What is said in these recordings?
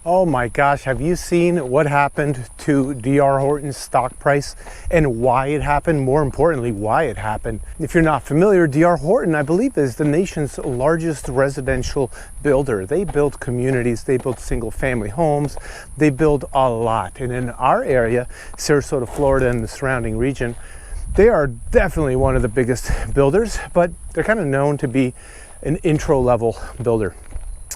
Oh my gosh, have you seen what happened to D.R. Horton's stock price and why it happened? More importantly, why it happened. If you're not familiar, D.R. Horton, I believe, is the nation's largest residential builder. They build communities, they build single family homes, they build a lot. And in our area, Sarasota, Florida, and the surrounding region, they are definitely one of the biggest builders, but they're kind of known to be an intro level builder.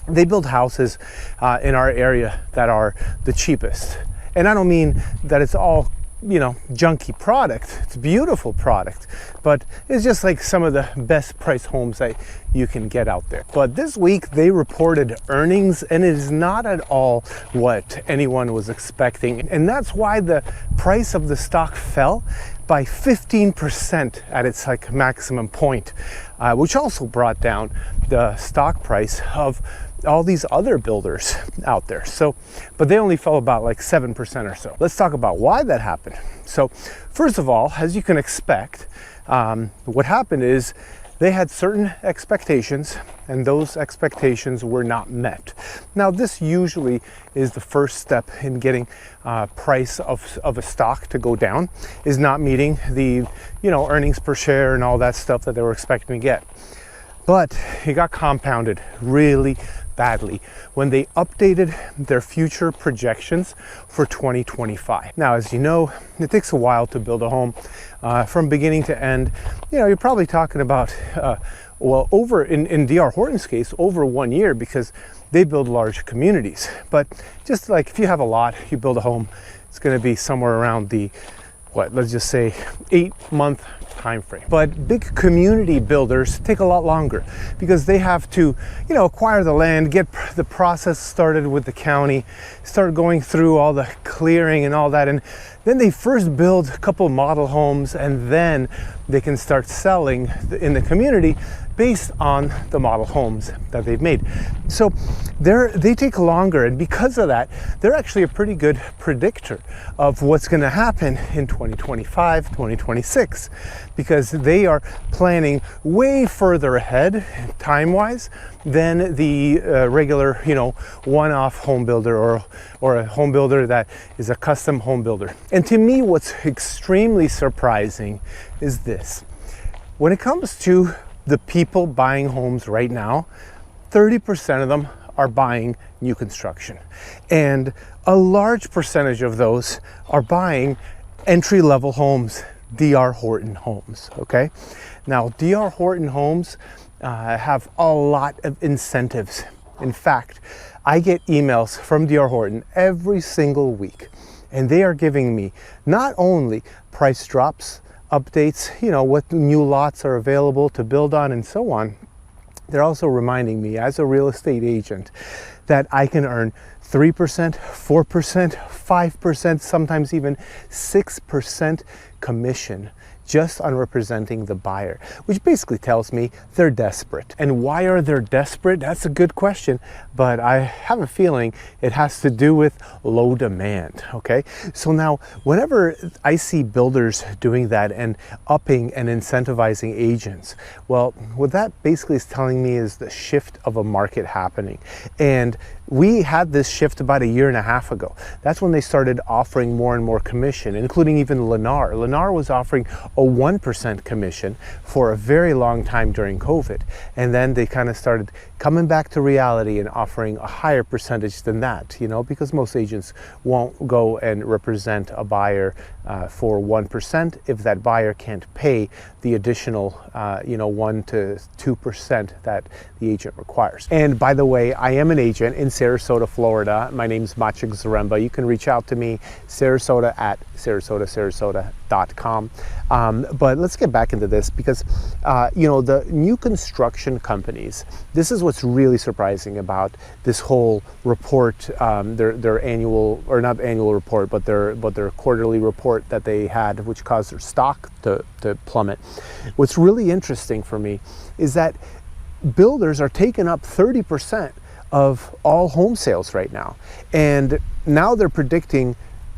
They build houses in our area that are the cheapest. And I don't mean that it's all, junky product. It's beautiful product, but it's just like some of the best price homes that you can get out there. But this week they reported earnings, and it is not at all what anyone was expecting. And that's why the price of the stock fell by 15% at its maximum point, which also brought down the stock price of all these other builders out there. So, but they only fell about 7% or so. Let's talk about why that happened. So first of all, as you can expect, what happened is they had certain expectations and those expectations were not met. Now, this usually is the first step in getting price of a stock to go down, is not meeting the earnings per share and all that stuff that they were expecting to get. But it got compounded really badly when they updated their future projections for 2025. Now, as you know, it takes a while to build a home from beginning to end. You're probably talking about, over in D.R. Horton's case, over 1 year, because they build large communities. But just like if you have a lot, you build a home, it's going to be somewhere around the, let's just say 8-month time frame. But big community builders take a lot longer because they have to, acquire the land, get the process started with the county, start going through all the clearing and all that. And then they first build a couple model homes, and then they can start selling in the community based on the model homes that they've made. So they take longer, and because of that, they're actually a pretty good predictor of what's going to happen in 2025, 2026, because they are planning way further ahead time-wise than the regular, one-off home builder or a home builder that is a custom home builder. And to me, what's extremely surprising is this. When it comes to the people buying homes right now, 30% of them are buying new construction. And a large percentage of those are buying entry-level homes, D.R. Horton homes, okay? Now, D.R. Horton homes have a lot of incentives. In fact, I get emails from D.R. Horton every single week, and they are giving me not only price drops, updates, what new lots are available to build on and so on. They're also reminding me as a real estate agent that I can earn 3%, 4%, 5%, sometimes even 6% commission just on representing the buyer, which basically tells me they're desperate. And why are they desperate? That's a good question, but I have a feeling it has to do with low demand, okay? So now, whenever I see builders doing that and upping and incentivizing agents, well, what that basically is telling me is the shift of a market happening. And we had this shift about 1.5 years ago. That's when they started offering more and more commission, including even Lennar. Lennar was offering a 1% commission for a very long time during COVID. And then they kind of started coming back to reality and offering a higher percentage than that, because most agents won't go and represent a buyer for 1% if that buyer can't pay the additional, 1 to 2% that the agent requires. And by the way, I am an agent in Sarasota, Florida. My name's Maciek Zaremba. You can reach out to me, Sarasota at sarasota.com. But let's get back into this because, the new construction companies, this is what's really surprising about this whole report, their annual, or not annual report, but their quarterly report that they had, which caused their stock to plummet. What's really interesting for me is that builders are taking up 30% of all home sales right now. And now they're predicting,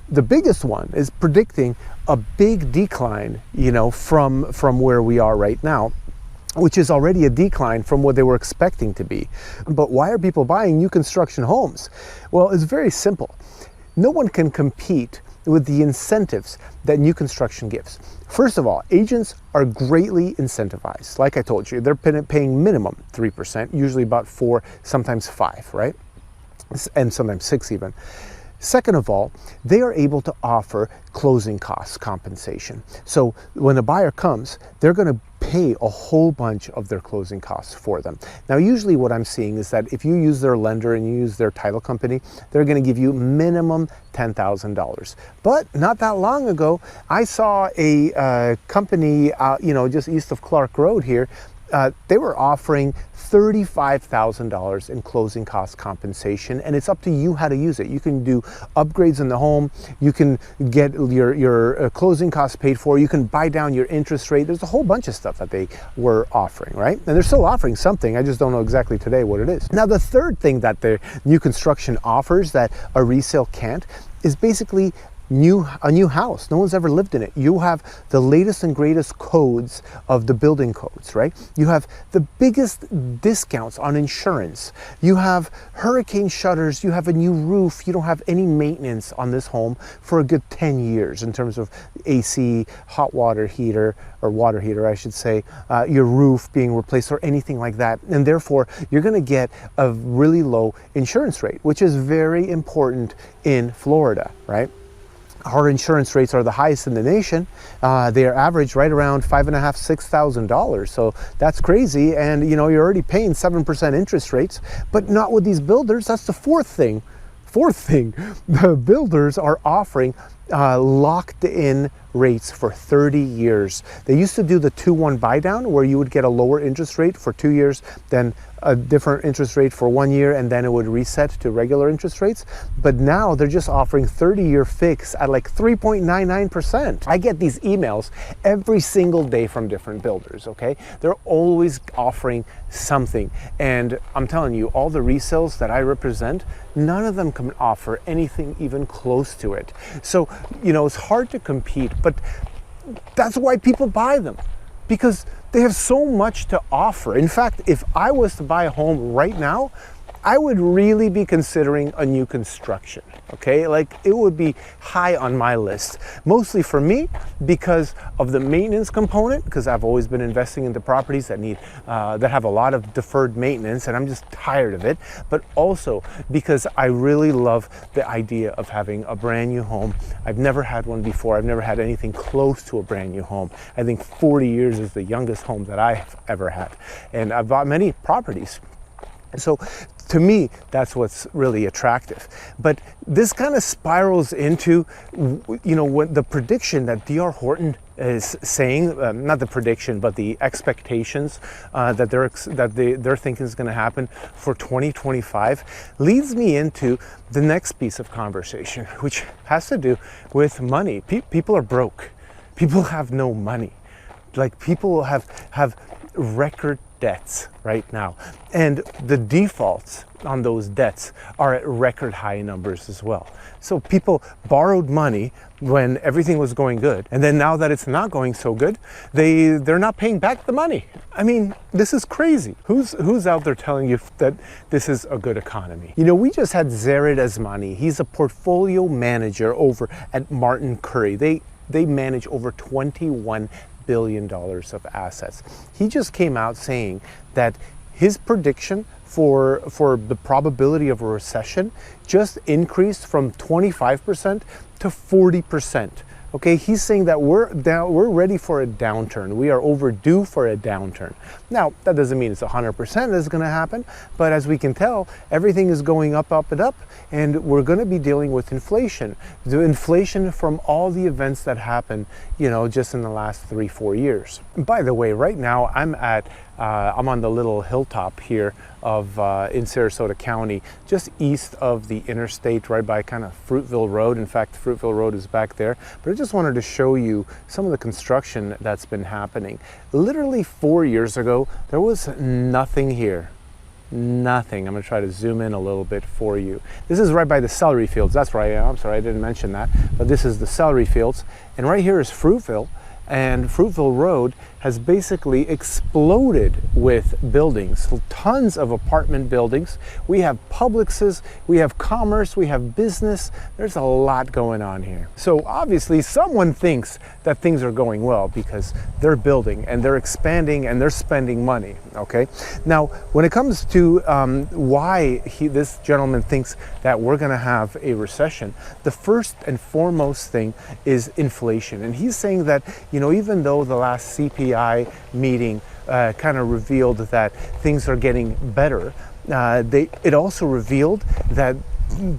the biggest one is predicting a big decline, from where we are right now. which is already a decline from what they were expecting to be. But why are people buying new construction homes? Well, it's very simple. No one can compete with the incentives that new construction gives. First of all, agents are greatly incentivized. Like I told you, they're paying minimum 3%, usually about 4, sometimes 5, right? And sometimes 6 even. Second of all, they are able to offer closing costs compensation. So when a buyer comes, they're going to pay a whole bunch of their closing costs for them. Now, usually what I'm seeing is that if you use their lender and you use their title company, they're going to give you minimum $10,000. But not that long ago, I saw a company, just east of Clark Road here. They were offering $35,000 in closing cost compensation, and it's up to you how to use it. You can do upgrades in the home, you can get your closing costs paid for, you can buy down your interest rate. There's a whole bunch of stuff that they were offering, right? And they're still offering something, I just don't know exactly today what it is. Now, the third thing that the new construction offers that a resale can't is basically a new house. No one's ever lived in it. You have the latest and greatest codes of the building codes, right? You have the biggest discounts on insurance. You have hurricane shutters. You have a new roof. You don't have any maintenance on this home for a good 10 years in terms of AC, hot water heater, or water heater, I should say, your roof being replaced or anything like that. And therefore, you're going to get a really low insurance rate, which is very important in Florida, right? Our insurance rates are the highest in the nation. They are average right around $5,500, $6,000. So that's crazy. And you're already paying 7% interest rates, but not with these builders. That's the fourth thing. The builders are offering locked in rates for 30 years. They used to do the 2-1 buy down where you would get a lower interest rate for 2 years, then a different interest rate for 1 year, and then it would reset to regular interest rates. But now they're just offering 30-year fix at like 3.99%. I get these emails every single day from different builders, okay? They're always offering something. And I'm telling you, all the resales that I represent, none of them can offer anything even close to it. So, it's hard to compete, but that's why people buy them, because they have so much to offer. In fact, if I was to buy a home right now, I would really be considering a new construction, okay? Like, it would be high on my list, mostly for me because of the maintenance component, because I've always been investing into properties that that have a lot of deferred maintenance, and I'm just tired of it, but also because I really love the idea of having a brand new home. I've never had one before. I've never had anything close to a brand new home. I think 40 years is the youngest home that I've ever had, and I've bought many properties. So to me, that's what's really attractive. But this kind of spirals into, what the prediction that D.R. Horton is saying, not the prediction, but the expectations that they're thinking is going to happen for 2025, leads me into the next piece of conversation, which has to do with money. People are broke. People have no money. Like, people have record debts right now, and the defaults on those debts are at record high numbers as well. So people borrowed money when everything was going good, and then now that it's not going so good, they're not paying back the money. I mean, this is crazy. Who's out there telling you that this is a good economy? We just had Zared Asmani. He's a portfolio manager over at Martin Currie. They manage over $21 billion of assets. He just came out saying that his prediction for the probability of a recession just increased from 25% to 40%. Okay, he's saying that we're ready for a downturn. We are overdue for a downturn. Now, that doesn't mean it's 100% that's going to happen, but as we can tell, everything is going up, up, and up, and we're going to be dealing with inflation. The inflation from all the events that happened, just in the last 3-4 years. By the way, right now I'm on the little hilltop here in Sarasota County, just east of the interstate, right by kind of Fruitville Road. In fact, Fruitville Road is back there. But I just wanted to show you some of the construction that's been happening. Literally 4 years ago, there was nothing here. Nothing. I'm going to try to zoom in a little bit for you. This is right by the celery fields. That's where I am. I'm sorry, I didn't mention that. But this is the celery fields. And right here is Fruitville. and Fruitville Road has basically exploded with buildings. So tons of apartment buildings. We have Publixes, we have commerce, we have business. There's a lot going on here. So obviously someone thinks that things are going well because they're building and they're expanding and they're spending money, okay? Now, when it comes to why this gentleman thinks that we're gonna have a recession, the first and foremost thing is inflation. And he's saying that, you know, even though the last CPI meeting kind of revealed that things are getting better, it also revealed that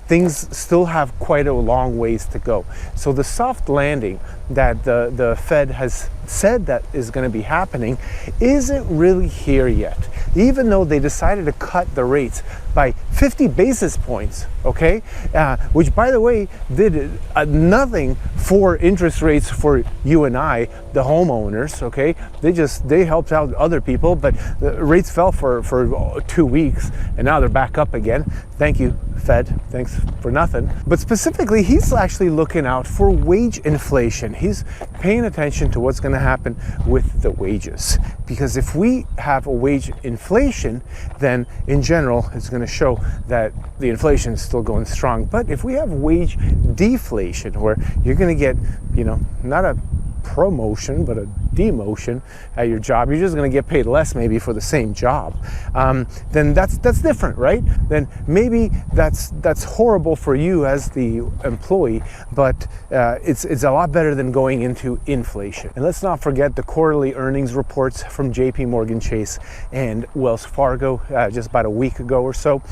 things still have quite a long ways to go. So the soft landing that the Fed has said that is going to be happening isn't really here yet. Even though they decided to cut the rates by 50 basis points, okay, which by the way did nothing for interest rates for you and I, the homeowners, okay. They helped out other people, but the rates fell for 2 weeks and now they're back up again. Thank you, Fed. Thanks for nothing. But specifically, he's actually looking out for wage inflation. He's paying attention to what's going to happen with the wages, because if we have a wage inflation, then in general it's going to show that the inflation is still going strong. But if we have wage deflation, where you're going to get, you know, not a promotion but a demotion at your job, you're just going to get paid less maybe for the same job, then that's different, right? Then maybe that's horrible for you as the employee, but it's a lot better than going into inflation. And let's not forget the quarterly earnings reports from JP Morgan Chase and Wells Fargo just about a week ago or so.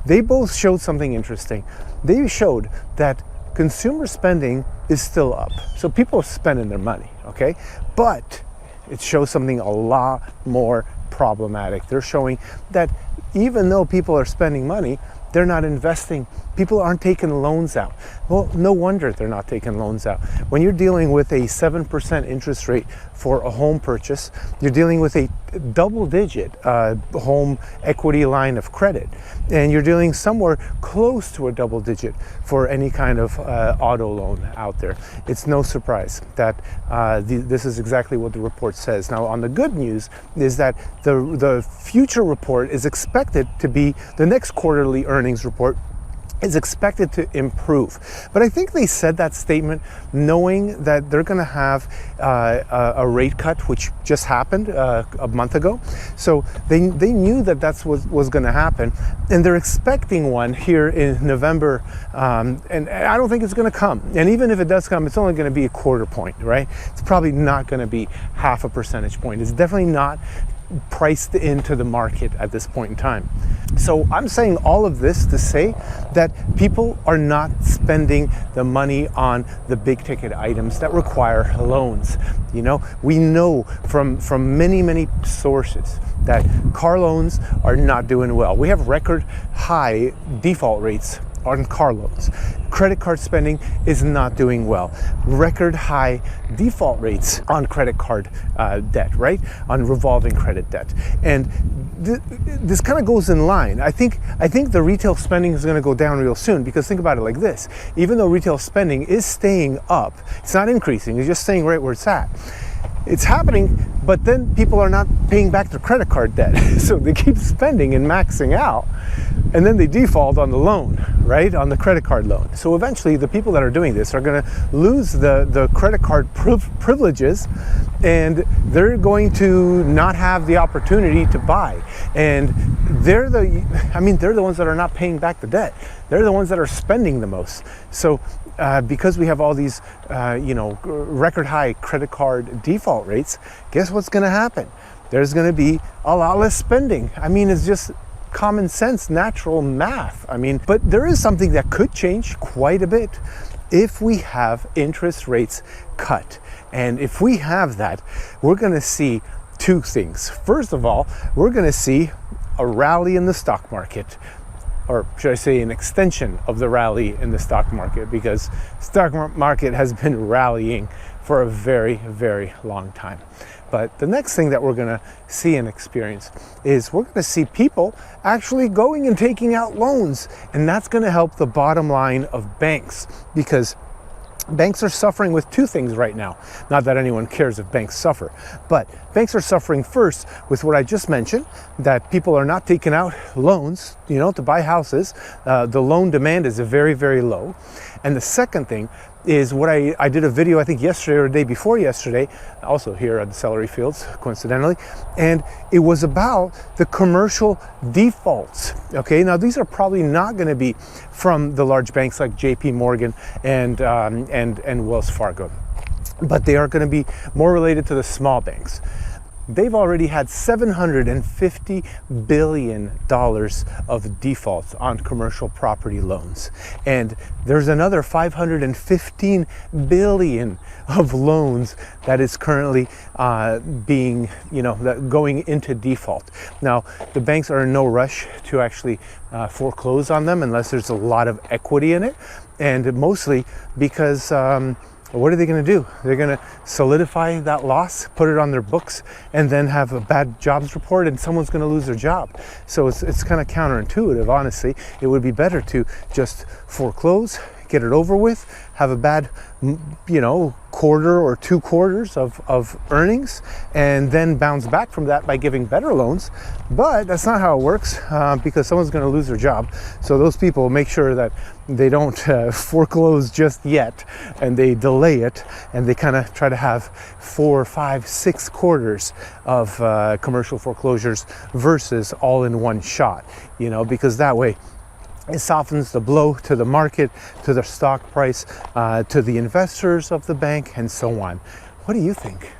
They both showed something interesting. They showed that consumer spending is still up. So people are spending their money, okay? But it shows something a lot more problematic. They're showing that even though people are spending money, they're not investing. People aren't taking loans out. Well, no wonder they're not taking loans out. When you're dealing with a 7% interest rate for a home purchase, you're dealing with a double-digit home equity line of credit, and you're dealing somewhere close to a double-digit for any kind of auto loan out there. It's no surprise that this is exactly what the report says. Now, on the good news is that the future report is expected to be, the next quarterly earnings report is expected to improve. But I think they said that statement knowing that they're going to have a rate cut, which just happened a month ago. So they knew that that's what was going to happen, and they're expecting one here in November, and I don't think it's going to come. And even if it does come, it's only going to be a quarter point, right? It's probably not going to be half a percentage point. It's definitely not priced into the market at this point in time. So I'm saying all of this to say that people are not spending the money on the big ticket items that require loans. You know, we know from many sources that car loans are not doing well. We have record high default rates on car loans. Credit card spending is not doing well. Record high default rates on credit card debt, right? On revolving credit debt. And this kind of goes in line. I think the retail spending is going to go down real soon, because think about it like this. Even though retail spending is staying up, it's not increasing, it's just staying right where it's at. It's happening, but then people are not paying back their credit card debt. So they keep spending and maxing out, and then they default on the loan, right? On the credit card loan. So eventually the people that are doing this are going to lose the credit card privileges, and they're going to not have the opportunity to buy. And they're the ones that are not paying back the debt. They're the ones that are spending the most. So because we have all these, record high credit card default rates, guess what's going to happen? There's going to be a lot less spending. I mean, it's just common sense, natural math. I mean, but there is something that could change quite a bit if we have interest rates cut. And if we have that, we're going to see two things. First of all, we're going to see a rally in the stock market, or should I say an extension of the rally in the stock market, because stock market has been rallying for a very, very long time. But the next thing that we're going to see and experience is we're going to see people actually going and taking out loans, and that's going to help the bottom line of banks, because banks are suffering with two things right now. Not that anyone cares if banks suffer, but banks are suffering first with what I just mentioned, that people are not taking out loans, to buy houses. The loan demand is very, very low. And the second thing is what I did a video, I think yesterday or the day before yesterday, also here at the Celery Fields, coincidentally, and it was about the commercial defaults. Okay, now these are probably not going to be from the large banks like JP Morgan and Wells Fargo, but they are going to be more related to the small banks. They've already had $750 billion of defaults on commercial property loans. And there's another $515 billion of loans that is currently being, going into default. Now, the banks are in no rush to actually foreclose on them unless there's a lot of equity in it. And mostly because what are they going to do? They're going to solidify that loss, put it on their books, and then have a bad jobs report, and someone's going to lose their job. So it's kind of counterintuitive, honestly. It would be better to just foreclose, get it over with, have a bad, quarter or 2 quarters of earnings, and then bounce back from that by giving better loans. But that's not how it works, because someone's going to lose their job. So those people make sure that they don't foreclose just yet, and they delay it, and they kind of try to have 4, 5, 6 quarters of commercial foreclosures versus all in one shot, because that way it softens the blow to the market, to the stock price, to the investors of the bank, and so on. What do you think?